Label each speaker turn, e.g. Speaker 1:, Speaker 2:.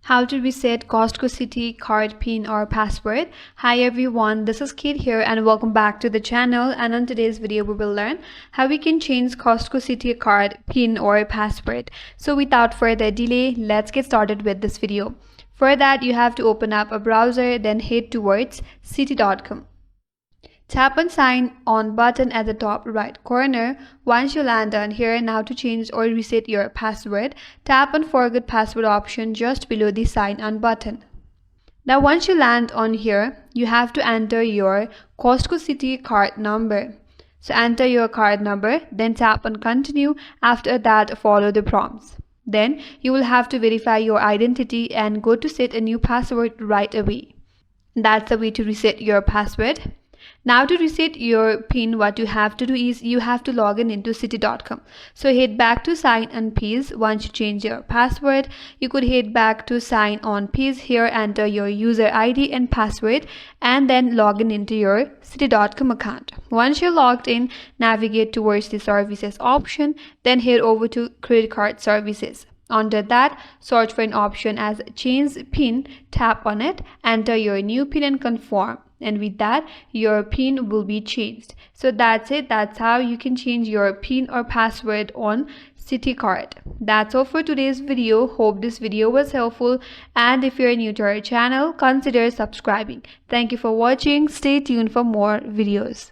Speaker 1: How to reset Costco Citi Card PIN or password. Hi everyone, this is Kate here and welcome back to the channel, and on today's video we will learn how we can change Costco Citi Card PIN or password. So without further delay, let's get started with this video. For that, you have to open up a browser, then head towards citi.com. Tap on sign on button at the top right corner. Once you land on here, now to change or reset your password, tap on forget password option just below the sign on button. Now once you land on here, you have to enter your Costco Citi card number. So enter your card number, then tap on continue. After that, follow the prompts. Then you will have to verify your identity and go to set a new password right away. That's the way to reset your password. Now to reset your PIN, what you have to do is you have to log in into citi.com. So head back to sign on page. Once you change your password, you could head back to sign on page. Here enter your user ID and password and then log in into your citi.com account. Once you're logged in, navigate towards the services option, then head over to credit card services. Under that, search for an option as change PIN, tap on it, enter your new PIN and confirm. And with that, your PIN will be changed. So that's it. That's how you can change your PIN or password on Citi Card. That's all for today's video. Hope this video was helpful, and if you're new to our channel, consider subscribing. Thank you for watching. Stay tuned for more videos.